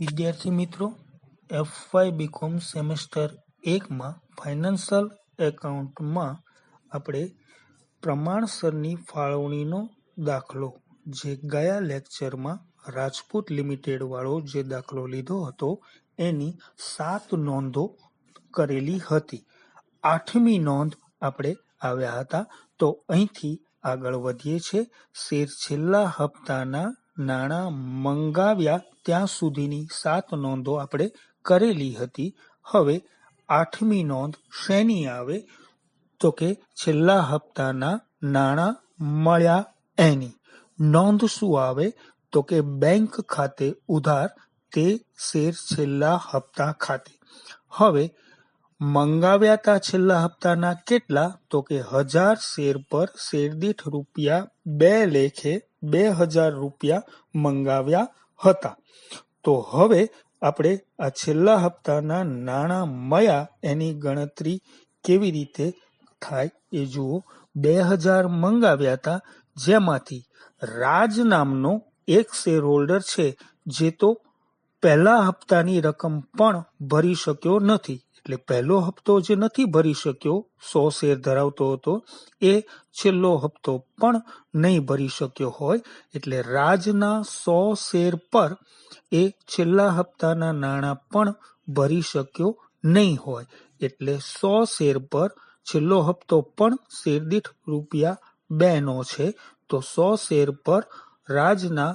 વિદ્યાર્થી મિત્રો, FY BCom semester 1માં financial એકાઉન્ટમાં આપણે પ્રમાણસરની ફાળવણીનો દાખલો જે ગયા લેક્ચરમાં રાજપૂત લિમિટેડ વાળો જે દાખલો લીધો હતો એની 7 નોંધો કરેલી હતી. 8મી નોંધ આપણે આવ્યા હતા. તો અહીંથી આગળ વધીએ છીએ. શેર છેલ્લા હપ્તાના નાણાં મંગાવ્યા ત્યાં સુધીની 7 નોંધો આપણે કરેલી હતી. હવે 8મી નોંધ શેની આવે? તો કે છેલ્લા હપ્તાના નાણાં મળ્યા એની. નોંધ શું આવે? તો કે બેંક ખાતે ઉધાર તે શેર છેલ્લા હપ્તા ખાતે. હવે મંગાવ્યા તા છેલ્લા હપ્તાના કેટલા? તો કે 1000 શેર પર શેર દીઠ ₹2 લેખે 2000 રૂપિયા મંગાવ્યા હતા. તો હવે આપણે આ છેલ્લા હપ્તાના નાણાં મળ્યા એની ગણતરી કેવી રીતે થાય એ જુઓ. 2000 મંગાવ્યા હતા, જેમાંથી રાજ નામનો એક શેર હોલ્ડર છે જે તો પહેલા હપ્તાની રકમ પણ ભરી શક્યો નથી. એટલે પહેલો હપ્તો જે નથી ભરી શક્યો, 100 શેર ધરાવતો હતો, એ છેલ્લો હપ્તો પણ નહીં ભરી શક્યો હોય. એટલે રાજના 100 શેર પર એ છેલ્લા હપ્તાના નાણાં પણ ભરી શક્યો નહીં હોય. એટલે 100 શેર પર છેલ્લો હપ્તો પણ શેર દીઠ ₹2 છે. તો 100 શેર પર રાજના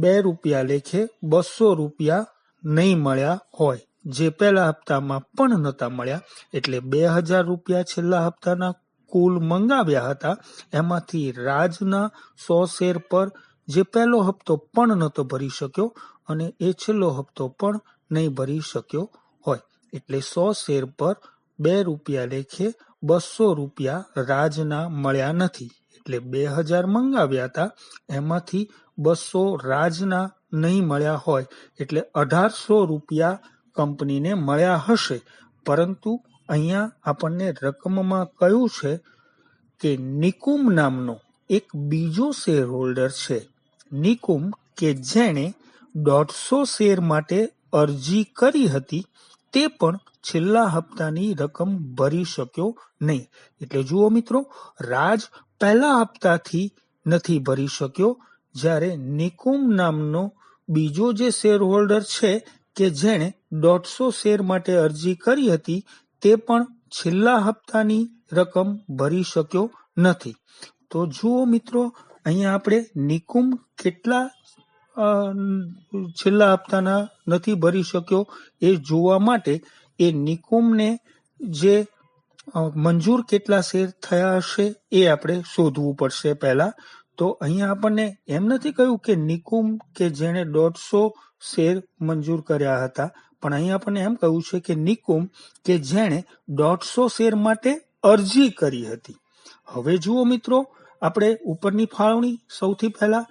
₹2 લેખે 200 રૂપિયા નહીં મળ્યા હોય, જે પહેલા હપ્તામાં પણ નહોતા મળ્યા. એટલે 2000 રૂપિયા છેલ્લા હપ્તાના કુલ મંગાવ્યા હતા, એમાંથી રાજના 100 શેર પર જે પહેલો હપ્તો પણ નહોતો ભરી શક્યો અને એ છેલ્લો હપ્તો પણ નહીં ભરી શક્યો હોય. એટલે 100 શેર પર ₹2 લેખે 200 રૂપિયા રાજના મળ્યા નથી. એટલે 2000 મંગાવ્યા હતા, એમાંથી 200 રાજના નહીં મળ્યા હોય. એટલે 1800 રૂપિયા કંપનીને મળ્યા હશે. પરંતુ અહીંયા આપણને રકમમાં કહ્યું છે કે નિકુમ નામનો એક બીજો શેર હોલ્ડર છે. નિકુમ કે જેણે 150 શેર માટે અરજી કરી હતી, તે પણ છેલ્લા હપ્તાની રકમ ભરી શક્યો નહીં. એટલે જુઓ મિત્રો, રાજ પહેલા હપ્તાથી નથી ભરી શક્યો, જ્યારે નિકુમ નામનો બીજો જે શેર હોલ્ડર છે કે જેણે 150 શેર માટે અરજી કરી હતી, તે પણ છેલ્લા હપ્તાની રકમ ભરી શક્યો નથી. તો જુઓ મિત્રો, અહીંયા આપણે નિકુમ કેટલા છેલ્લા હપ્તાના નથી ભરી શક્યો એ જોવા માટે એ નિકુમને જે મંજૂર કેટલા શેર થયા હશે એ આપણે શોધવું પડશે પહેલા. તો અહીંયા આપણને એમ નથી કહ્યું કે નિકુમ કે જેણે 150 શેર મંજૂર કર્યા હતા, પણ અહીંયા આપણને એમ કહ્યું છે કે નિકુમ કે જેણે 150 શેર માટે અરજી કરી હતી. હવે જુઓ મિત્રો, આપણે ઉપરની ફાળવણી સૌથી પહેલા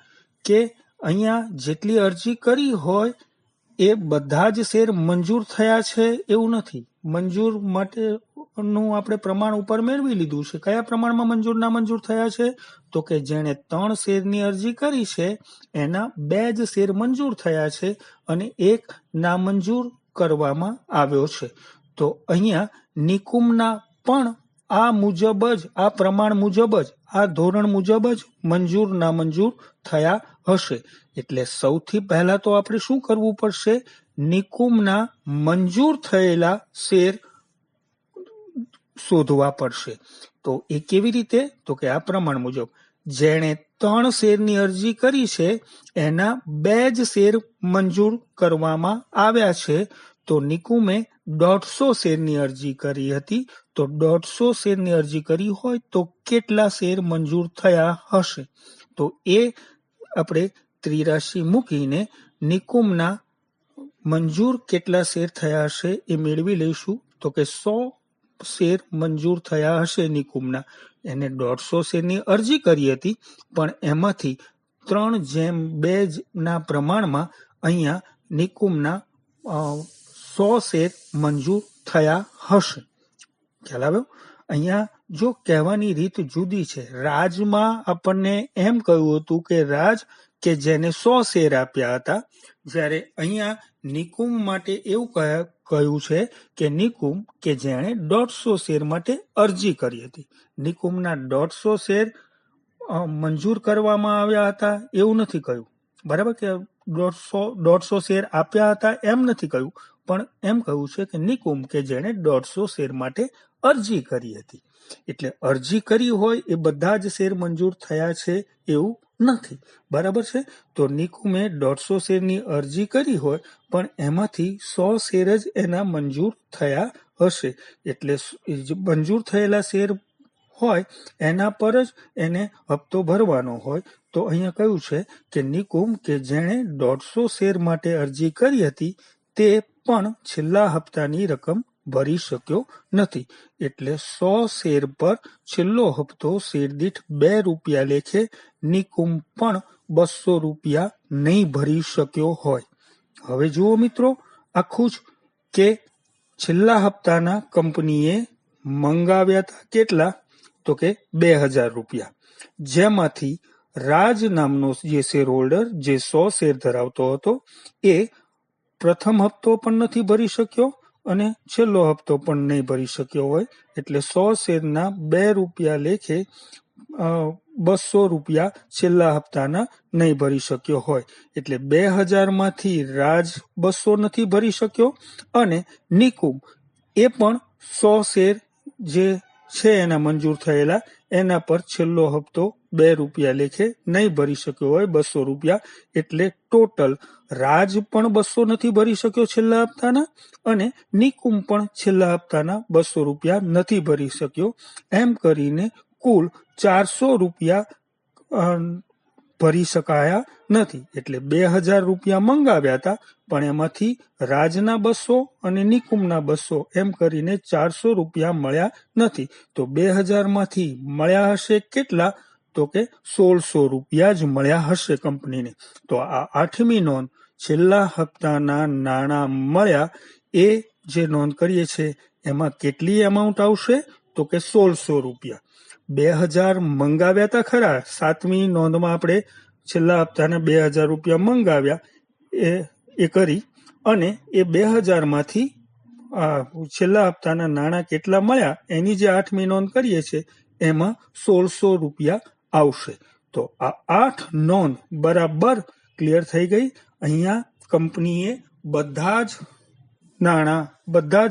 કે અહીંયા જેટલી અરજી કરી હોય એ બધા જ શેર મંજૂર થયા છે એવું નથી. મંજૂર માટેનું આપણે પ્રમાણ ઉપર મેળવી લીધું છે. કયા પ્રમાણમાં મંજૂર નામંજૂર થયા છે? તો કે જેણે 3 શેરની અરજી કરી છે એના 2 જ શેર મંજૂર થયા છે અને 1 નામંજૂર કરવામાં આવ્યો છે. તો અહીંયા નિકુમના પણ આ મુજબ જ, આ પ્રમાણ મુજબ જ, આ ધોરણ મુજબ જ મંજૂર નામંજૂર થયા હશે. એટલે સૌથી પહેલા તો આપણે શું કરવું પડશે? નિકુમના મંજૂર થયેલા શેર શોધવા પડશે. તો એ કેવી રીતે? તો કે આ પ્રમાણ મુજબ જેણે 3 શેરની અરજી કરી છે એના 2 જ શેર મંજૂર કરવામાં આવ્યા છે. તો નિકુમે 150 શેરની અરજી કરી હતી. તો 150 શેરની અરજી કરી હોય તો કેટલા શેર મંજૂર થયા હશે? તો એ આપણે ત્રિરાશી મૂકીને નિકુમના મંજૂર કેટલા શેર થયા હશે એ મેળવી લઈશું. તો કે 100 શેર મંજૂર થયા હશે નિકુમના. એને 150 શેરની અરજી કરી હતી, પણ એમાંથી 3:2 ના પ્રમાણમાં અહીંયા નિકુમના 100 શેર મંજૂર થયા હશે. ખ્યાલ આવ્યો? અહીંયા જો કહેવાની રીત જુદી છે. રાજમાં આપણને એમ કહ્યું હતું કે રાજ કે જેને 100 શેર આપ્યા હતા, જ્યારે અહીંયા નિકુમ માટે એવું કહ્યું છે કે નિકુમ કે જેણે 150 શેર માટે અરજી કરી હતી. નિકુમના 150 શેર મંજૂર કરવામાં આવ્યા હતા એવું નથી કહ્યું, બરાબર, કે 150 શેર આપ્યા હતા એમ નથી કહ્યું, પણ એમ કહ્યું છે કે નિકુમ કે જેણે 150 શેર માટે અરજી કરી હતી. એટલે અરજી કરી હોય એ બધા જ શેર મંજૂર થયા છે એવું નથી, બરાબર છે. તો નિકુમે 150 શેરની અરજી કરી હોય પણ એમાંથી 100 શેર જ એના મંજૂર થયા હશે. એટલે મંજૂર થયેલા શેર હોય એના પર જ એને હપ્તો ભરવાનો હોય. તો અહીંયા કહ્યું છે કે નિકુમ કે જેણે 150 શેર માટે અરજી કરી હતી તે પણ છેલ્લા હપ્તાની રકમ ભરી શક્યો નથી. એટલે 100 શેર પર છેલ્લો હપ્તો શેર દીઠ 2 રૂપિયા લેખે નિકુમ પણ 200 રૂપિયા નહીં ભરી શક્યો હોય. હવે જુઓ મિત્રો, આખું જ કે છેલ્લા હપ્તાના કંપનીએ મંગાવ્યા હતા કેટલા, તો કે 2000 રૂપિયા, જેમાંથી રાજ નામનો જે શેર હોલ્ડર જે 100 શેર ધરાવતો હતો એ પ્રથમ હપ્તો પણ નથી ભરી શક્યો અને છેલ્લો હપ્તો પણ નહીં ભરી શક્યો હોય. એટલે 100 શેરના 2 રૂપિયા લેખે 200 રૂપિયા છેલ્લા હપ્તાના નહીં ભરી શક્યો હોય. એટલે 2000 માંથી રાજ 200 નથી ભરી શક્યો અને નિકુમ એ પણ 100 શેર જે છે એના મંજૂર થયેલા એના પર છેલ્લો હપ્તો 2 રૂપિયા લેખે નહીં ભરી શક્યો હોય, 200 રૂપિયા. એટલે ટોટલ રાજ પણ 200 નથી ભરી શક્યો છેલ્લા હપ્તાના અને નિકુમ પણ છેલ્લા હપ્તાના 200 રૂપિયા નથી ભરી શક્યો. એમ કરીને કુલ 400 રૂપિયા ભરી શકાયા નથી. એટલે 2000 રૂપિયા મંગાવ્યા હતા પણ એમાંથી રાજના 200 અને નિકુમના 200 એમ કરીને 400 રૂપિયા મળ્યા નથી. તો 2000 માંથી મળ્યા હશે કેટલા, તો કે 1600 રૂપિયા જ મળ્યા હશે કંપનીને. તો આ 8મી નોંધ છેલ્લા હપ્તાના નાણાં મળ્યા એ જે નોંધ કરીએ છીએ એમાં કેટલી અમાઉન્ટ આવશે, તો કે 1600 રૂપિયા. 2000 મંગાવ્યા હતા ખરા, 7મી નોંધમાં આપણે છેલ્લા હપ્તાના 2000 રૂપિયા મંગાવ્યા એ કરી અને એ 2000 માંથી છેલ્લા હપ્તાના નાણાં કેટલા મળ્યા એની જે 8મી નોંધ કરીએ છીએ એમાં 1600 રૂપિયા આવશે. તો આ 8 નોંધ બરાબર ક્લિયર થઈ ગઈ. અહીંયા કંપનીએ બધા જ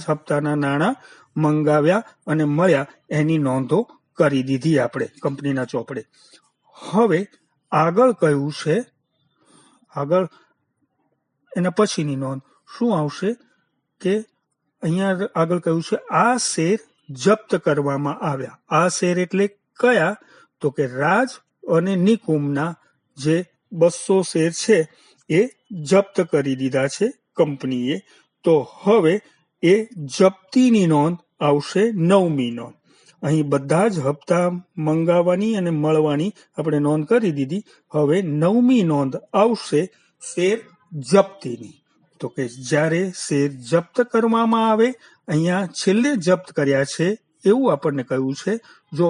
હપ્તાના નાણાં મંગાવ્યા અને મળ્યા એની નોંધો કરી દીધી આપણે કંપનીના ચોપડે. હવે આગળ કયું છે, આગળ એના પછીની નોંધ શું આવશે કે અહીંયા આગળ કહ્યું છે આ શેર જપ્ત કરવામાં આવ્યા. આ શેર એટલે કયા, તો કે રાજ અને નિકુમના જે 200 શેર છે એ જપ્ત કરી દીધા છે કંપનીએ. તો હવે એ જપ્તીની નોંધ આવશે 9મી નોંધ. અહીં બધા જ હપ્તા મંગાવવાની અને મળવાની આપણે નોંધ કરી દીધી. હવે 9મી નોંધ આવશે શેર જપ્તીની. તો કે જ્યારે શેર જપ્ત કરવામાં આવે, અહીંયા છેલ્લે જપ્ત કર્યા છે એવું આપણને કહ્યું છે. જો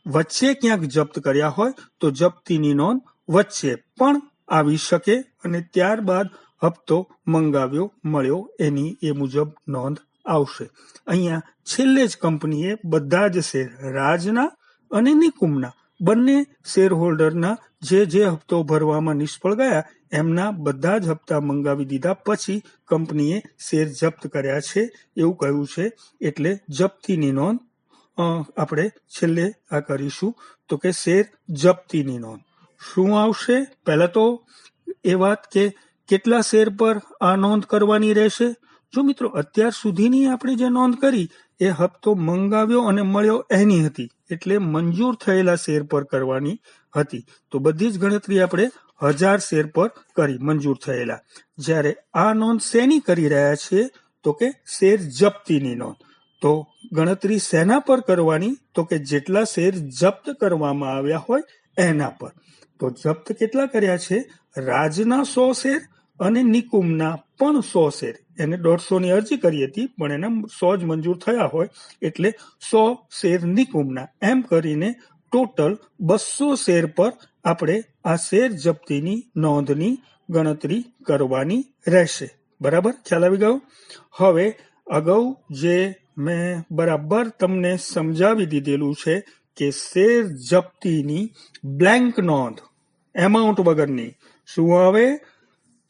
વચ્ચે ક્યાંક જપ્ત કર્યા હોય તો જપ્તીની નોંધ વચ્ચે પણ આવી શકે અને ત્યારબાદ હપ્તો મંગાવ્યો મળ્યો એની એ મુજબ નોંધ આવશે. અહીંયા છેલ્લે જ કંપનીએ બધા જ શેર રાજના અને નિકુમના બંને શેર હોલ્ડરના જે હપ્તો ભરવામાં નિષ્ફળ ગયા એમના બધા જ હપ્તા મંગાવી દીધા પછી કંપનીએ શેર જપ્ત કર્યા છે એવું કહ્યું છે. એટલે જપ્તીની નોંધ આપણે છેલ્લે આ કરીશું. તો કે શેર જપ્તીની નોંધ શું આવશે, પહેલા તો એ વાત કે કેટલા શેર પર આ નોંધ કરવાની રહેશે. જો મિત્રો અત્યાર સુધીની આપણે જે નોંધ કરી એ હપ્તો મંગાવ્યો અને મળ્યો એની હતી, એટલે મંજૂર થયેલા શેર પર કરવાની હતી. તો બધી જ ગણતરી આપણે 1000 શેર પર કરી મંજૂર થયેલા. જ્યારે આ નોંધ શેની કરી રહ્યા છીએ, તો કે શેર જપ્તીની નોંધ. તો ગણતરી શેના પર કરવાની, તો કે જેટલા શેર જપ્ત કરવામાં આવ્યા હોય એના પર. તો જપ્ત કેટલા કર્યા છે, રાજના 100 શેર અને નિકુમના પણ 100 શેર. એને 150ની અરજી કરી હતી પણ એને 100 જ મંજૂર થયા હોય એટલે 100 શેર નિકુમના, એમ કરીને ટોટલ 200 શેર પર આપણે આ શેર જપ્તીની નોંધની ગણતરી કરવાની રહેશે. બરાબર, ખ્યાલ આવી ગયો. હવે અગાઉ જે મેં બરાબર તમને સમજાવી દીધેલું છે કે શેર જપ્તીની બ્લેન્ક નોંધ એમાઉન્ટ વગરની શું આવે?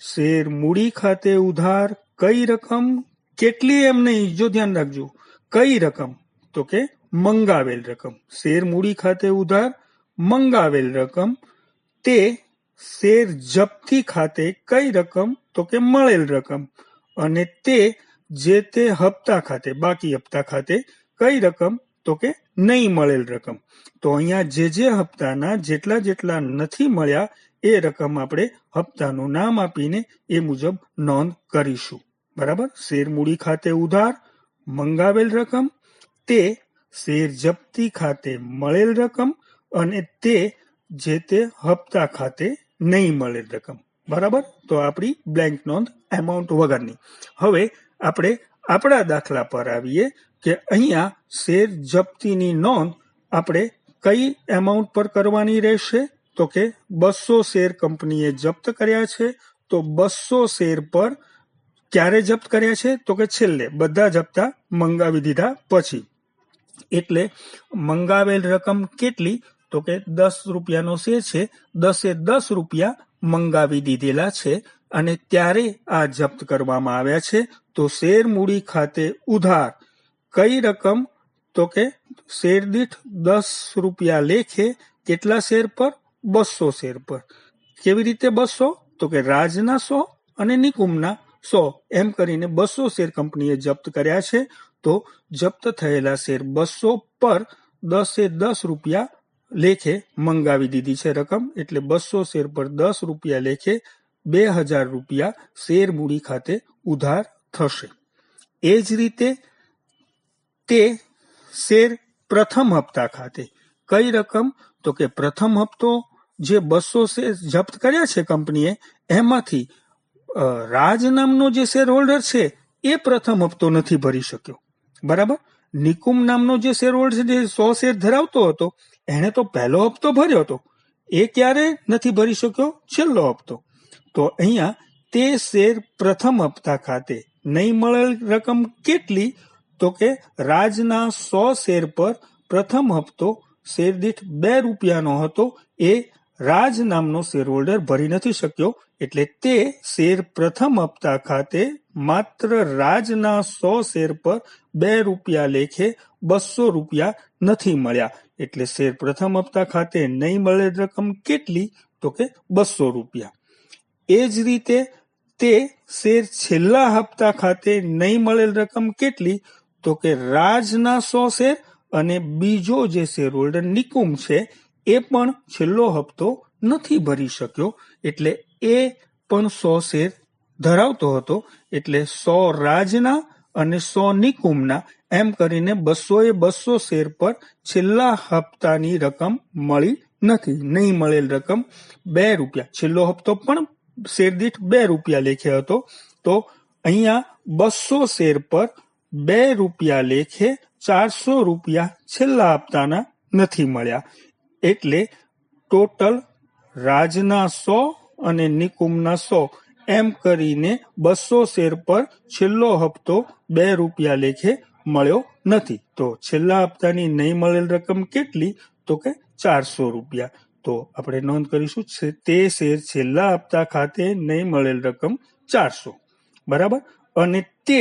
શેર મૂડી ખાતે ઉધાર કઈ રકમ, કેટલી એમ નહીં, જો ધ્યાન રાખજો, કઈ રકમ તો કે મંગાવેલ રકમ. શેર મૂડી ખાતે ઉધાર મંગાવેલ રકમ તે શેર જપ્તી ખાતે કઈ રકમ તો કે મળેલ રકમ, અને તે જે તે હપ્તા ખાતે બાકી હપ્તા ખાતે કઈ રકમ તો કે નહીં મળેલ રકમ. તો અહીંયા જે હપ્તાના જેટલા જેટલા નથી મળ્યા એ રકમ આપણે હપ્તાનું નામ આપીને એ મુજબ નોંધ કરીશું. બરાબર, શેર મૂડી ખાતે ઉધાર મંગાવેલ રકમ તે શેર જપ્તી ખાતે મળેલ રકમ, અને તે જે તે હપ્તા ખાતે નહીં મળેલ રકમ. બરાબર, તો આપણી બ્લેન્ક નોંધ એમાઉન્ટ વગરની. હવે આપણે આપણા દાખલા પર આવીએ કે અહીંયા શેર જપ્તીની નોંધ આપણે કઈ એમાઉન્ટ પર કરવાની રહેશે તો કે 200 શેર કંપનીએ જપ્ત કર્યા છે. તો 200 શેર પર ક્યારે જપ્ત કર્યા છે તો કે છેલ્લે બધા જ હપ્તા મંગાવી દીધા પછી. એટલે મંગાવેલ રકમ કેટલી તો કે 10 રૂપિયાનો શેર છે, 10 રૂપિયા મંગાવી દીધેલા છે અને ત્યારે આ જપ્ત કરવામાં આવ્યા છે. તો શેર મૂડી ખાતે ઉધાર કઈ રકમ તો કે શેર દીઠ 10 રૂપિયા લેખે કેટલા શેર પર? 200 શેર પર. કેવી રીતે 200 તો કે રાજના 100 અને નિકુંભના 100 એમ કરીને 200 શેર કંપનીએ જપ્ત કર્યા છે. તો જપ્ત થયેલા શેર 200 પર 10 રૂપિયા લેખે મંગાવી દીધી છે રકમ, એટલે 200 શેર પર 10 રૂપિયા લેખે 2000 રૂપિયા શેર મૂડી ખાતે ઉધાર થશે. એ જ રીતે તે શેર પ્રથમ હપ્તા ખાતે કઈ રકમ તો કે પ્રથમ હપ્તો જે 200 શેર જપ્ત કર્યા છે કંપનીએ એમાંથી રાજ નામનો જે શેર હોલ્ડર છે એ પ્રથમ હપ્તો નથી ભરી શક્યો. બરાબર, નિકુંભ નામનો જે શેર હોલ્ડર છે જે 100 શેર ધરાવતો હતો એને તો પહેલો હપ્તો ભર્યો હતો, એ ક્યારે નથી ભરી શક્યો? છેલ્લો હપ્તો. તો અહીંયા તે શેર પ્રથમ હપ્તા ખાતે નહીં મળેલ રકમ કેટલી તો કે રાજના 100 શેર પર પ્રથમ હપ્તો શેર દીઠ 2 રૂપિયાનો હતો, એ રાજ નામનો શેર હોલ્ડર ભરી નથી શક્યો, એટલે તે શેર પ્રથમ હપ્તા ખાતે માત્ર રાજના 100 શેર પર 2 રૂપિયા લેખે 200 રૂપિયા નથી મળ્યા. એટલે શેર પ્રથમ હપ્તા ખાતે નહીં મળેલ રકમ કેટલી તો કે 200 રૂપિયા. એ જ રીતે તે શેર છેલ્લા હપ્તા ખાતે નહીં મળેલ રકમ કેટલી તો કે રાજના 100 શેર અને બીજો જે શેર હોલ્ડર નિકુંભ છે એ પણ છેલ્લો હપ્તો નથી ભરી શક્યો, એટલે એ પણ 100 શેર ધરાવતો હતો, એટલે 100 રાજના અને 100 નિકુંભના એમ કરીને 200 શેર પર છેલ્લા હપ્તાની રકમ મળી નથી. નહીં મળેલ રકમ 2 રૂપિયા, છેલ્લો હપ્તો પણ શેર દીઠ 2 રૂપિયા લેખે હતો. તો અહીંયા 200 શેર પર 2 રૂપિયા લેખે 400 રૂપિયા છેલ્લા હપ્તાના નથી મળ્યા. એટલે ટોટલ રાજના 100 અને નિકુંભના 100 એમ કરીને 200 શેર પર છેલ્લો હપ્તો 2 રૂપિયા લેખે મળ્યો નથી. તો છેલ્લા હપ્તાની નહીં મળેલ રકમ કેટલી તો કે 400 રૂપિયા. તો આપણે નોંધ કરીશું તે શેર છેલ્લા હપ્તા ખાતે નહીં મળેલ રકમ 400. બરાબર, અને તે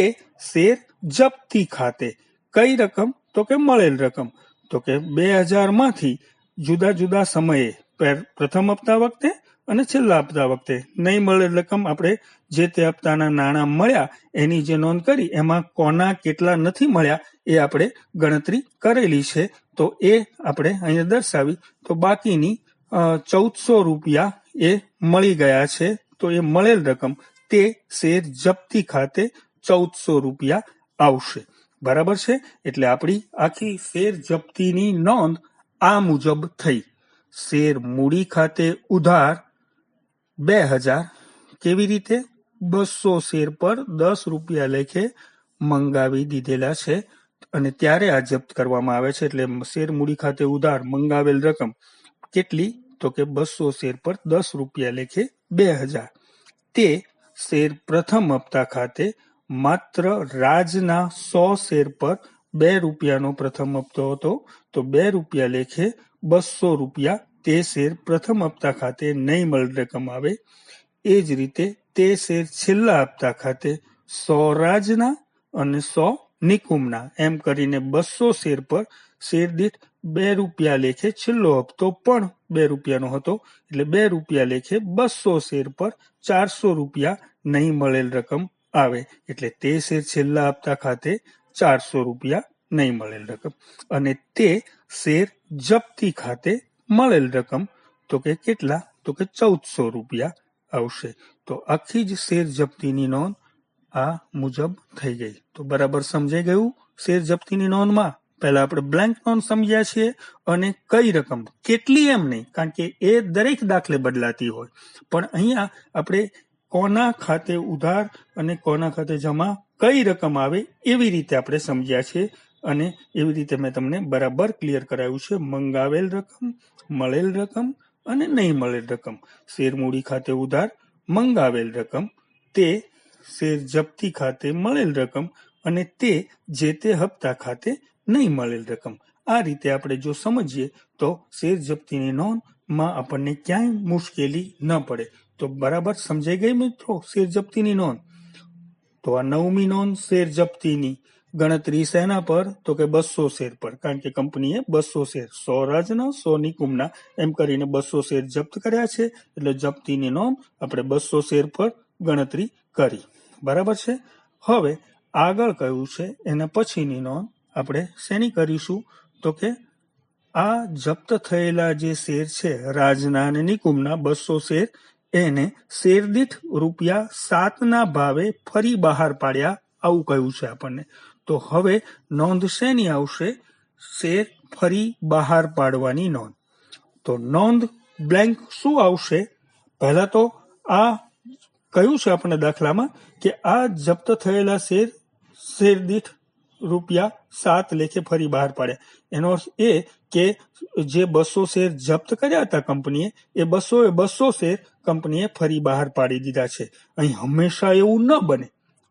શેર જપ્તી ખાતે કઈ રકમ તો કે મળેલ રકમ, તો કે 2000 માંથી જુદા જુદા સમયે પ્રથમ હપ્તા વખતે અને છેલ્લા હપ્તા વખતે નહીં મળેલ રકમ આપણે જે તે હપ્તાના નાણાં મળ્યા એની જે નોંધ કરી એમાં કોના કેટલા નથી મળ્યા એ આપણે ગણતરી કરેલી છે. તો એ આપણે અહીંયા દર્શાવી. તો બાકીની 1400 રૂપિયા એ મળી ગયા છે. તો એ મળેલ રકમ તે શેર જપ્તી ખાતે 1400 રૂપિયા આવશે. બરાબર છે, એટલે આપણી આખી શેર જપ્તીની નોંધ આ મુજબ થઈ. શેર મૂડી ખાતે ઉધાર 2000 કેવી રીતે? 200 શેર પર 10 રૂપિયા લેખે મંગાવી દીધેલા છે અને ત્યારે આ જપ્ત કરવામાં આવે છે. એટલે શેર મૂડી ખાતે ઉધાર મંગાવેલ રકમ કેટલી તો કે 200 શેર પર 10 રૂપિયા લેખે 2000. તે શેર પ્રથમ હપ્તા ખાતે માત્ર રાજના 100 શેર પર 2 રૂપિયાનો પ્રથમ હપ્તો હતો, તો 2 રૂપિયા લેખે 200 રૂપિયા તે શેર પ્રથમ હપ્તા ખાતે નહીં મળેલ રકમ આવે. એ જ રીતે તે શેર છેલ્લા હપ્તા ખાતે 100 રાજના અને 100 નિકુમના એમ કરીને 200 શેર પર શેર દીઠ 2 રૂપિયા લેખે છેલ્લો હપ્તો પણ 2 રૂપિયાનો હતો, એટલે 2 રૂપિયા લેખે 200 શેર પર 400 રૂપિયા નહીં મળેલ રકમ આવે. એટલે તે શેર છેલ્લા હપ્તા ખાતે 400 રૂપિયા નહીં મળેલ રકમ. અને તે શેર જપ્તી ખાતે મળેલ રકમ તો કે કેટલા, તો કે 1400 રૂપિયા આવશે. તો આખી જ શેર જપ્તીની નોંધ આ મુજબ થઈ ગઈ. તો બરાબર સમજાઈ ગયું. શેર જપ્તીની નોંધમાં પહેલા આપણે બ્લેન્ક નોંધ સમજ્યા છીએ અને કઈ રકમ કેટલી એમ નહીં, કારણ કે એ દરેક દાખલે બદલાતી હોય, પણ અહીંયા આપણે કોના ખાતે ઉધાર અને કોના ખાતે જમા કઈ રકમ આવે એવી રીતે આપણે સમજ્યા છે. અને એવી રીતે મેં તમને બરાબર ક્લિયર કરાવ્યું છે. મંગાવેલ રકમ, મળેલ રકમ અને નહીં મળેલ રકમ. શેર મૂડી ખાતે ઉધાર મંગાવેલ રકમ, તે શેર જપ્તી ખાતે મળેલ રકમ અને તે જે તે હપ્તા ખાતે નહીં મળેલ રકમ. આ રીતે આપણે જો સમજીએ તો શેર જપ્તીની નોંધમાં આપણને ક્યાંય મુશ્કેલી ન પડે. તો બરાબર સમજાઈ ગઈ મિત્રો શેર જપ્તીની નોંધ. તો આ 9મી નોંધ શેર જપ્તીની ગણતરી શેના પર, તો કે 200 શેર પર, કારણ કે કંપનીએ 200 શેર 100 રાજના 100 નિકુમના એમ કરીને 200 શેર જપ્ત કર્યા છે, એટલે જપ્તીની નોંધ આપણે 200 શેર પર ગણતરી કરી. બરાબર છે. હવે આગળ કયું છે એના પછીની નોંધ આપણે શેની કરીશું, તો કે આ જપ્ત થયેલા જે શેર છે રાજના અને નિકુમના 200 શેર, એને શેર દીઠ ₹7ના ભાવે ફરી બહાર પાડ્યા, આવું કહ્યું છે આપણને. તો હવે નોંધ શેની આવશે, શેર ફરી બહાર પાડવાની નોંધ. તો નોંધ બ્લેન્ક શું આવશે, પહેલા તો આ કહ્યું છે આપણને દાખલામાં કે આ જપ્ત થયેલા શેર શેર દીઠ ₹7 લેખે ફરી બહાર પાડ્યા. એનો અર્થ એ કે જે 200 શેર જપ્ત કર્યા હતા કંપનીએ, એ 200 શેર કંપનીએ ફરી બહાર પાડી દીધા છે. અહીં હંમેશા એવું ન બને,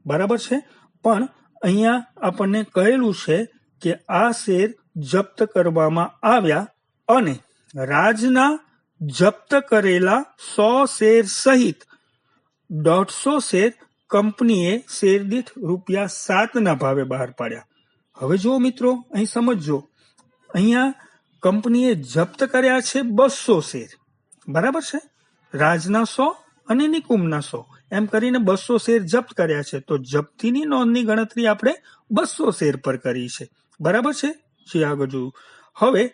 બરાબર છે, પણ અહીંયા આપણને કહેલું છે કે આ શેર જપ્ત કરવામાં આવ્યા અને રાજના જપ્ત કરેલા 100 શેર સહિત 150 શેર કંપનીએ શેર દીઠ ₹7ના ભાવે બહાર પાડ્યા. હવે જુઓ મિત્રો, અહીં સમજો, અહીંયા કંપનીએ જપ્ત કર્યા છે 200 શેર, બરાબર છે, રાજના 100 અને નિકુમના 100 એમ કરીને 200 શેર જપ્ત કર્યા છે. તો જપ્તીની નોંધની ગણતરી આપણે 200 શેર પર કરી છે, બરાબર છે. જે આગળ જોયું. હવે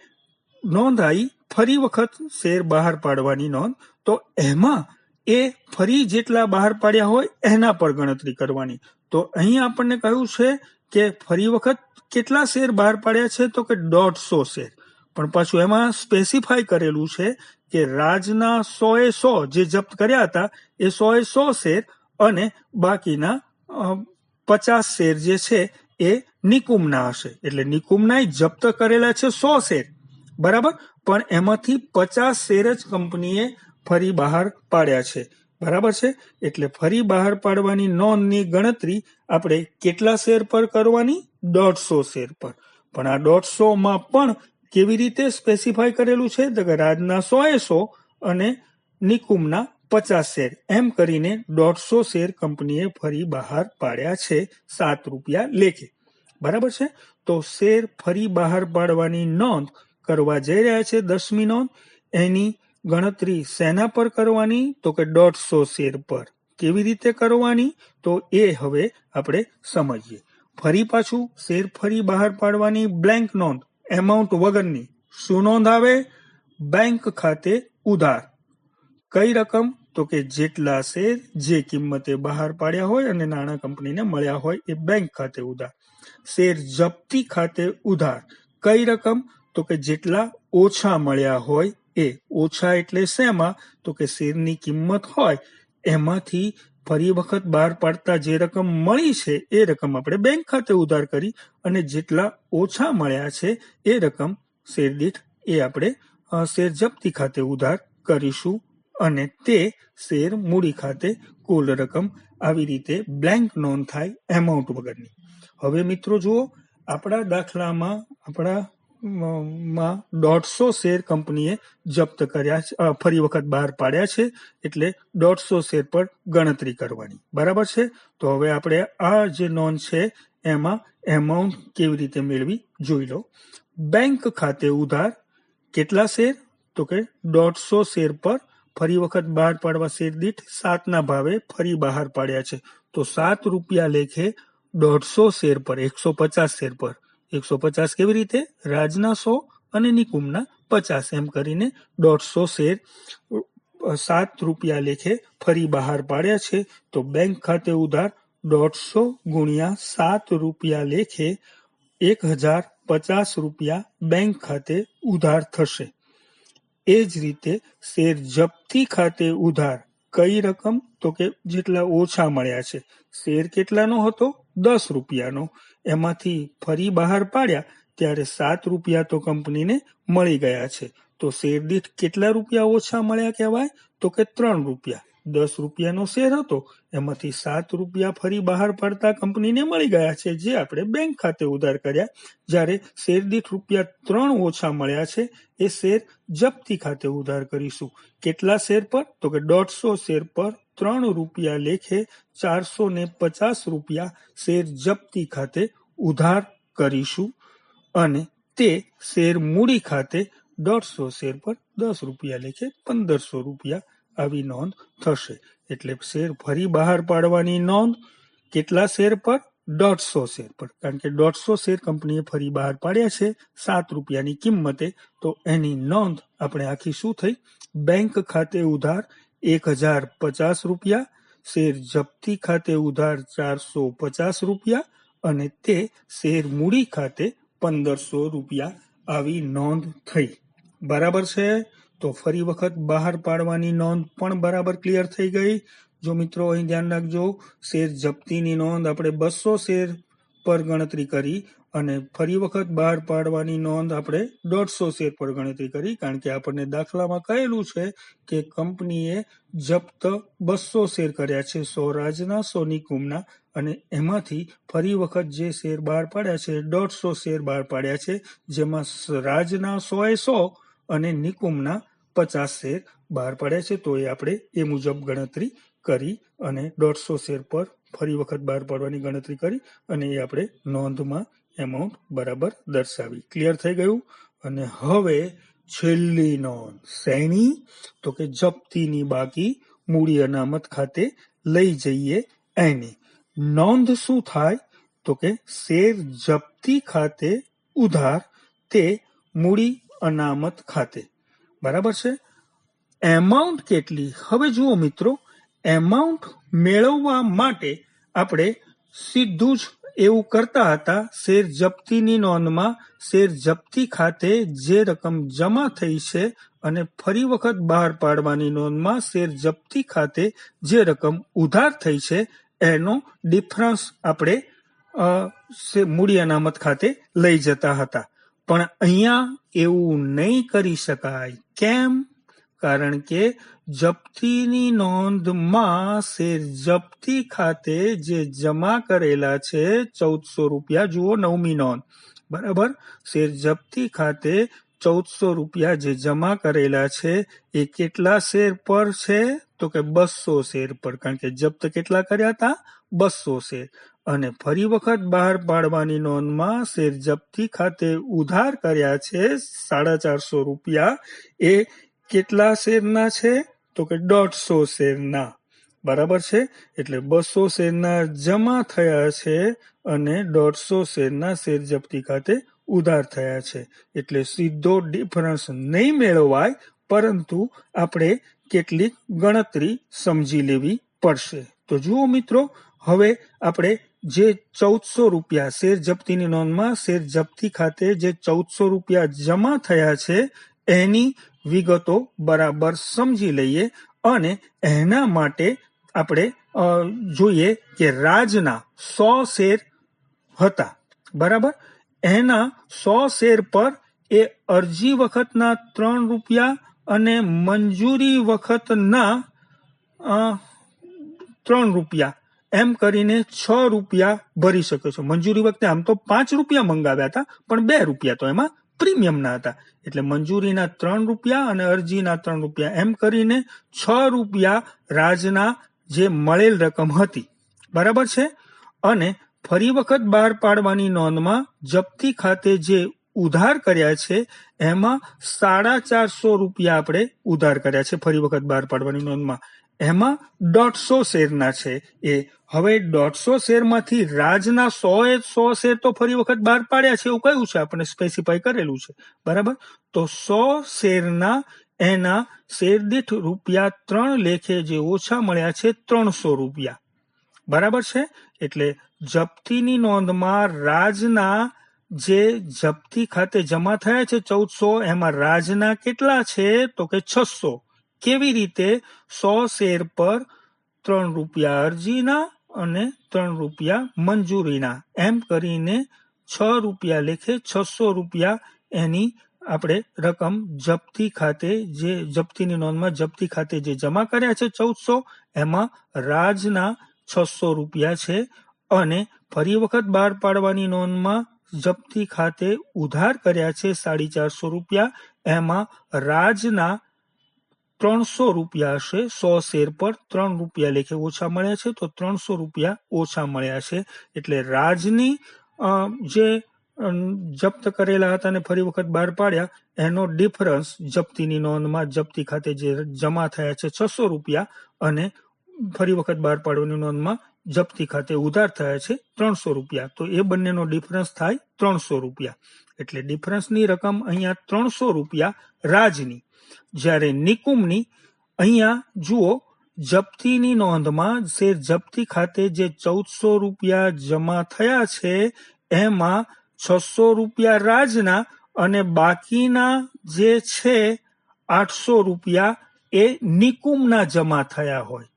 નોંધ આવી ફરી વખત શેર બહાર પાડવાની નોંધ. તો એમાં એ ફરી જેટલા બહાર પાડ્યા હોય એના પર ગણતરી કરવાની. તો અહીં આપણને કહ્યું છે કે ફરી વખત કેટલા શેર બહાર પાડ્યા છે, તો કે 150 શેર. પણ પાછું એમાં સ્પેસિફાય કરેલું છે કે રાજના 100 જે જપ્ત કર્યા હતા એ 100 શેર અને બાકીના 50 શેર જે છે એ નિકુમના હશે. એટલે નિકુમના જપ્ત કરેલા છે 100 શેર, બરાબર, પણ એમાંથી 50 શેર જ કંપનીએ ફરી બહાર પાડ્યા છે, બરાબર છે. એટલે ફરી બહાર પાડવાની નોંધની ગણતરી આપણે કેટલા શેર પર કરવાની, 150 શેર પર. પણ આ 150માં પણ કેવી રીતે સ્પેસિફાય કરેલું છે, તો કે રાજના 100 અને નિકુમના 50 શેર એમ કરીને 150 શેર કંપનીએ ફરી બહાર પાડ્યા છે 7 રૂપિયા લેખે, બરાબર છે. તો શેર ફરી બહાર પાડવાની નોંધ કરવા જઈ રહ્યા છે 10મી નોંધ. એની ગણતરી શેના પર કરવાની, તો કે 150 શેર પર. કેવી રીતે કરવાની, તો એ હવે આપણે સમજીએ. ફરી પાછું શેર ફરી બહાર પાડવાની બ્લેન્ક નોંધ, એમાઉન્ટ વગરની. શું નોંધ આવે, બેંક ખાતે ઉધાર. કઈ રકમ, તો કે જેટલા શેર જે કિંમતે બહાર પાડ્યા હોય અને નાણાં કંપનીને મળ્યા હોય એ બેંક ખાતે ઉધાર. શેર જપ્તી ખાતે ઉધાર. કઈ રકમ, તો કે જેટલા ઓછા મળ્યા હોય એ. ઓછા એટલે શેમાં, તો કે શેરની કિંમત હોય એમાંથી ફરી વખત બહાર પાડતા જે રકમ મળી છે એ રકમ આપણે બેંક ખાતે ઉધાર કરી અને જેટલા ઓછા મળ્યા છે એ રકમ શેર દીઠ એ આપણે શેર જપ્તી ખાતે ઉધાર કરીશું અને તે શેર મૂડી ખાતે કુલ રકમ આવી રીતે બ્લેન્ક નોંધ થાય એમાઉન્ટ વગરની. હવે મિત્રો જુઓ, આપણા દાખલામાં માં 150 શેર કંપનીએ જપ્ત કર્યા, ફરી વખત બહાર પાડ્યા છે, એટલે 150 શેર પર ગણતરી કરવાની. બરાબર છે. તો હવે આપણે આ જે નોંધ છે એમાં એમાઉન્ટ કેવી રીતે મેળવી જોઈ લો. બેંક ખાતે ઉધાર કેટલા શેર? તો કે 150 શેર પર ફરી વખત બહાર પાડવા શેર દીઠ 7 ભાવે ફરી બહાર પાડ્યા છે. તો 7 રૂપિયા લેખે 150 શેર પર 150 શેર પર 150 કેવી રીતે? રાજના 100 અને નિકુંભના 50 એમ કરીને 150 શેર 7 રૂપિયા લેખે ફરી બહાર પાડ્યા છે. તો બેંક ખાતે ઉધાર 150 ગુણ્યા 7 રૂપિયા લેખે 1050 રૂપિયા બેંક ખાતે ઉધાર થશે. એ જ રીતે શેર જપ્તી ખાતે ઉધાર કઈ રકમ? તો કે જેટલા ઓછા મળ્યા છે. શેર કેટલાનો હતો? 10 રૂપિયાનો. એમાંથી ફરી બહાર પાડ્યા ત્યારે 7 રૂપિયા તો કંપનીને મળી ગયા છે. તો શેર દીઠ કેટલા રૂપિયા ઓછા મળ્યા કહેવાય? તો કે 3 રૂપિયા. 10 રૂપિયાનો શેર હતો, એમાંથી 7 રૂપિયા ફરી બહાર પાડતા કંપનીને મળી ગયા છે, જે આપણે બેંક ખાતે ઉધાર કર્યા. જ્યારે શેર દીઠ રૂપિયા 3 ઓછા મળ્યા છે, એ શેર જપ્તી ખાતે ઉધાર કરીશું. કેટલા શેર પર? તો કે 150 શેર પર 3 રૂપિયા લેખે 450 રૂપિયા શેર જપ્તી ખાતે ઉધાર કરીશું અને તે શેર મૂડી ખાતે 150 શેર પર 10 રૂપિયા લેખે 1500 રૂપિયા આવી નોંધ થશે. એટલે શેર ફરી બહાર પાડવાની નોંધ કેટલા શેર પર? 150 શેર પર. કારણ કે 150 શેર કંપનીએ ફરી બહાર પાડ્યા છે 7 રૂપિયાની કિંમતે. તો એની નોંધ આપણે આખી શું થઈ? બેંક ખાતે ઉધાર 1050 રૂપિયા, શેર જપ્તી ખાતે ઉધાર 450 રૂપિયા અને તે શેર મૂડી ખાતે 1500 રૂપિયા આવી નોંધ થઈ. બરાબર છે. તો ફરી વખત બહાર પાડવાની નોંધ પણ બરાબર ક્લિયર થઈ ગઈ. જો મિત્રો અહીં ધ્યાન રાખજો, શેર જપ્તીની નોંધ આપણે 200 શેર પર ગણતરી કરી અને ફરી વખત બહાર પાડવાની નોંધ આપણે 150 શેર પર ગણતરી કરી. કારણ કે આપણને દાખલામાં કહેલું છે કે કંપનીએ જપ્ત 200 શેર કર્યા છે, 100 રાજના 100 નિકુંભના, અને એમાંથી ફરી વખત જે શેર બહાર પાડ્યા છે 150 શેર બહાર પાડ્યા છે, જેમાં રાજના 100 અને નિકુંભના 50 શેર બહાર પાડ્યા છે. તો એ આપણે એ મુજબ ગણતરી કરી અને 150 શેર પર ફરી વખત બહાર પાડવાની ગણતરી કરી અને એ આપણે નોંધમાં એમાઉન્ટ બરાબર દર્શાવી. ક્લિયર થઈ ગયું. અને હવે છેલ્લી નોંધ શેની? તો કે જપ્તીની બાકી મૂડી અનામત ખાતે લઈ જઈએ એની નોંધ શું થાય? તો કે શેર જપ્તી ખાતે ઉધાર તે મૂડી અનામત ખાતે. બરાબર છે. એમાઉન્ટ કેટલી? હવે જુઓ મિત્રો, એમાઉન્ટ મેળવવા માટે આપણે સીધું જ એવું કરતા હતા. શેર જપ્તીની નોંધમાં શેર જપ્તી ખાતે જે રકમ જમા થઈ છે અને ફરી વખત બહાર પાડવાની નોંધમાં શેર જપ્તી ખાતે જે રકમ ઉધાર થઈ છે એનો ડિફરન્સ આપણે મૂડી અનામત ખાતે લઈ જતા હતા. પણ અહીંયા એવું નહીં કરી શકાય. કેમ? કારણ કે જપ્તીની નોંધમાં શેર જપ્તી ખાતે જે જમા કરેલા છે 1400 રૂપિયા, જુઓ 9મી નોંધ. બરાબર. શેર જપ્તી ખાતે 1400 રૂપિયા જે જમા કરેલા છે એ કેટલા શેર પર છે? તો કે 200 શેર પર. કારણ કે જપ્ત કેટલા કર્યા હતા? 200 શેર. અને ફરી વખત બહાર પાડવાની નોંધમાં શેર જપ્તી ખાતે ઉધાર કર્યા છે 450 રૂપિયા. એ કેટલા શેરના છે? તો કે 150 શેરના. બરાબર છે. એટલે 200 શેરના જમા થયા છે અને 150 શેરના શેર જપ્તી ખાતે ઉધાર થયા છે. એટલે સીધો ડિફરન્સ નહીં મેળવાય, પરંતુ આપણે કેટલીક ગણતરી સમજી લેવી પડશે. તો જુઓ મિત્રો, હવે આપણે જે 1400 રૂપિયા શેર જપ્તીની નોંધમાં શેર જપ્તી ખાતે જે 1400 રૂપિયા જમા થયા છે એની વિગતો બરાબર સમજી લઈએ. અને એના માટે આપણે જોઈએ કે રાજના 100 શેર હતા. બરાબર. એના 100 શેર પર એ અરજી વખતના 3 રૂપિયા અને મંજૂરી વખતના 3 રૂપિયા એમ કરીને 6 રૂપિયા ભરી શકો છો. મંજૂરી વખતે આમ તો 5 રૂપિયા મંગાવ્યા હતા, પણ 2 રૂપિયા તો એમાં પ્રીમિયમના હતા, એટલે મંજૂરીના 3 રૂપિયા અને અરજીના 3 રૂપિયા એમ કરીને 6 રૂપિયા રાજના જે મળેલ રકમ હતી. બરાબર છે. અને ફરી વખત બહાર પાડવાની નોંધમાં જપ્તી ખાતે જે ઉધાર કર્યા છે એમાં 450 રૂપિયા આપણે ઉધાર કર્યા છે ફરી વખત બહાર પાડવાની નોંધમાં. એમાં 150 શેરના છે. એ હવે 150 શેરમાંથી રાજના 100 શેર તો ફરી વખત બહાર પાડ્યા છે એવું કયું છે, આપણે સ્પેસિફાઈ કરેલું છે. બરાબર. તો 100 શેરના એના શેર દીઠ ₹3 લેખે જે ઓછા મળ્યા છે 300 રૂપિયા. બરાબર છે. એટલે જપ્તીની નોંધમાં રાજના જે જપ્તી ખાતે જમા થયા છે 1400, એમાં રાજના કેટલા છે તો કે 600. કેવી રીતે? 100 શેર પર 3 રૂપિયા અરજીના અને 3 રૂપિયા મંજૂરીના એમ કરીને 6 રૂપિયા લેખે 600 રૂપિયા એની આપણે રકમ જપ્તી ખાતે જે જપ્તીની નોંધમાં જપ્તી ખાતે જે જમા કર્યા છે 1400, એમાં રાજના 600 રૂપિયા છે. અને ફરી વખત બહાર પાડવાની નોંધમાં જપ્તી ખાતે ઉધાર કર્યા છે 450 રૂપિયા, એમાં રાજના 300 રૂપિયા હશે. 100 શેર પર 3 રૂપિયા લેખે ઓછા મળ્યા છે, તો 300 રૂપિયા ઓછા મળ્યા છે. એટલે રાજની જે જપ્ત કરેલા હતા અને ફરી વખત બહાર પાડ્યા એનો ડિફરન્સ જપ્તીની નોંધમાં જપ્તી ખાતે જે જમા થયા છે 600 રૂપિયા અને ફરી વખત બહાર પાડવાની નોંધમાં જપ્તી ખાતે ઉધાર થયા છે 300 રૂપિયા. તો એ બંનેનો ડિફરન્સ થાય 300 રૂપિયા. એટલે ડિફરન્સની રકમ અહીંયા 300 રૂપિયા રાજની. જ્યારે નિકુમની અહીંયા જુઓ, જપ્તીની નોંધમાં શેર જપ્તી ખાતે જે 1400 રૂપિયા જમા થયા છે એમાં 600 રૂપિયા રાજના અને બાકીના જે છે 800 રૂપિયા એ નિકુમના જમા થયા હોય.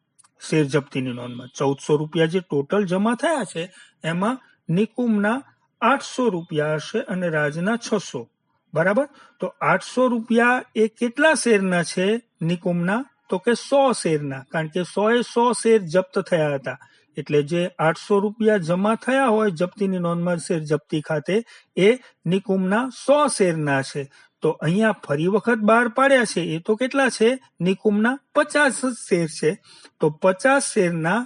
શેર જપ્તીની નોંધમાં 1400 રૂપિયા જે ટોટલ જમા થયા છે એમાં નિકુમના 800 રૂપિયા હશે અને રાજના 600. બરાબર. તો 800 રૂપિયા એ કેટલા શેરના છે નિકુમના? તો કે 100 શેરના, કારણ કે 100 શેર જપ્ત થયા હતા. એટલે જે 800 રૂપિયા જમા થયા હોય જપ્તીની નોંધમાં શેર જપ્તી ખાતે એ નિકુમના 100 શેરના છે. તો અહીંયા ફરી વખત બહાર પાડ્યા છે એ તો કેટલા છે? નિકુમના 50 શેર છે. તો 50 શેરના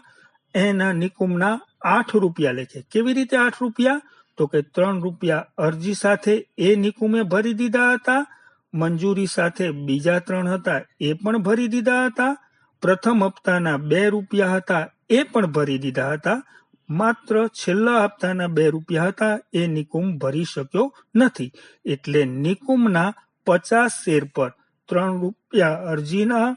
એના નિકુમના 8 રૂપિયા લેખે. કેવી રીતે 8 રૂપિયા? તો કે 3 રૂપિયા અરજી સાથે એ નિકુમે ભરી દીધા હતા, મંજૂરી સાથે બીજા 3 હતા એ પણ ભરી દીધા હતા, પ્રથમ હપ્તાના 2 રૂપિયા હતા એ પણ ભરી દીધા હતા, માત્ર છેલ્લા હપ્તાના 2 રૂપિયા હતા એ નિકુમ ભરી શક્યો નથી. એટલે નિકુમના 50 શેર પર 3 રૂપિયા અરજીના,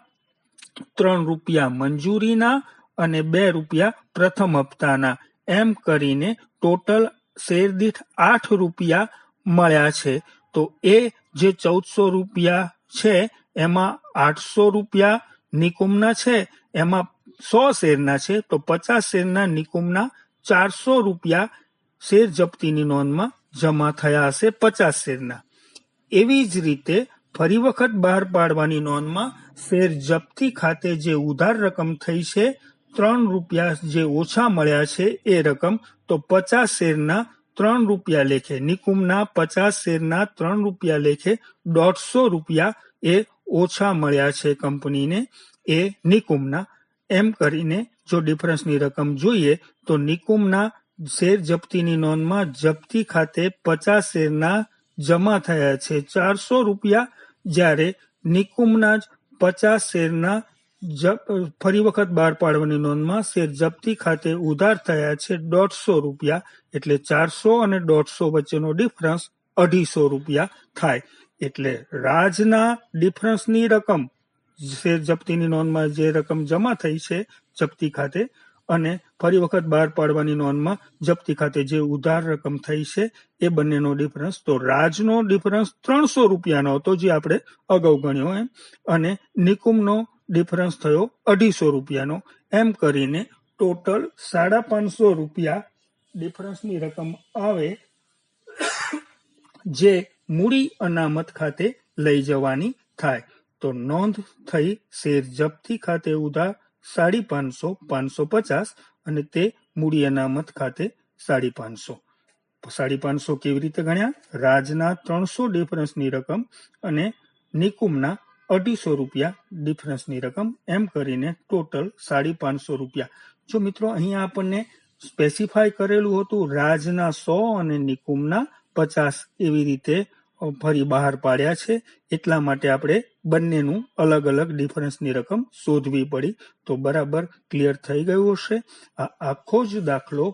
3 રૂપિયા મંજૂરીના અને 2 રૂપિયા પ્રથમ હપ્તાના એમ કરીને ટોટલ શેર દીઠ 8 રૂપિયા મળ્યા છે. તો એ જે 1400 રૂપિયા છે એમાં 800 રૂપિયા નિકુમના છે, એમાં 100 શેરના છે, તો 50 શેરના નિકુમના 400 રૂપિયા શેર જપ્તીની નોંધમાં જમા થયા હશે 50 શેરના. એવી જ રીતે ફરી વખત બહાર પાડવાની નોંધમાં શેર જપ્તી ખાતે જે ઉધાર રકમ થઈ છે 3 રૂપિયા જે ઓછા મળ્યા છે એ રકમ, તો 50 શેરના 3 રૂપિયા લેખે નિકુમના 50 શેરના 3 રૂપિયા લેખે 150 રૂપિયા એ ઓછા મળ્યા છે કંપનીને એ નિકુમના. એમ કરીને જો ડિફરન્સની રકમ જોઈએ તો નિકુમના શેર જપ્તીની નોંધમાં જપ્તી ખાતે 50 શેરના જમા થયા છે 400 રૂપિયા, જ્યારે નિકુમના જ 50 શેરના ફરી વખત બહાર પાડવાની નોંધમાં શેર જપ્તી ખાતે ઉધાર થયા છે 150 રૂપિયા. એટલે 400 અને 150 વચ્ચેનો ડિફરન્સ 250 રૂપિયા થાય. એટલે રાજના ડિફરન્સની રકમ શેર જપ્તીની નોંધમાં જે રકમ જમા થઈ છે જપ્તી ખાતે અને ફરી વખત બહાર પાડવાની નોંધમાં જપ્તી ખાતે જે ઉધાર રકમ થઈ છે એ બંનેનો ડિફરન્સ, તો રાજનો ડિફરન્સ 300 રૂપિયાનો હતો જે આપણે અગાઉ ગણ્યો એમ, અને નિકુમનો ડિફરન્સ થયો 250 રૂપિયાનો. એમ કરીને ટોટલ 550 રૂપિયા ડિફરન્સની રકમ આવે જે મૂડી અનામત ખાતે લઈ જવાની થાય. તો નોંધ થઈ શેર જપ્તી ખાતે ઉધાર 550, 550 અને તે મૂડી અનામત ખાતે 550. 550 કેવી રીતે ગણ્યા? રાજના 300 ડિફરન્સની રકમ અને નિકુમના 250 રૂપિયા ડિફરન્સની રકમ, એમ કરીને ટોટલ 550 રૂપિયા. જો મિત્રો અહીંયા આપણને સ્પેસિફાય કરેલું હતું રાજના 100 અને નિકુમના 50, એવી રીતે ફરી બહાર પાડ્યા છે. એટલા માટે આપણે બંનેનું અલગ અલગ ડિફરન્સની રકમ શોધવી પડી. તો બરાબર ક્લિયર થઈ ગયું હશે. આ આખો જ દાખલો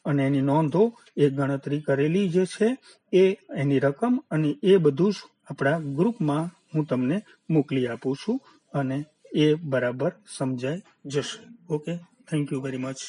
અને એની નોંધો એ ગણતરી કરેલી જે છે એ એની રકમ અને એ બધું જ આપણા ગ્રુપમાં હું તમને મોકલી આપું છું અને એ બરાબર સમજાઈ જશે. Okay, thank you very much.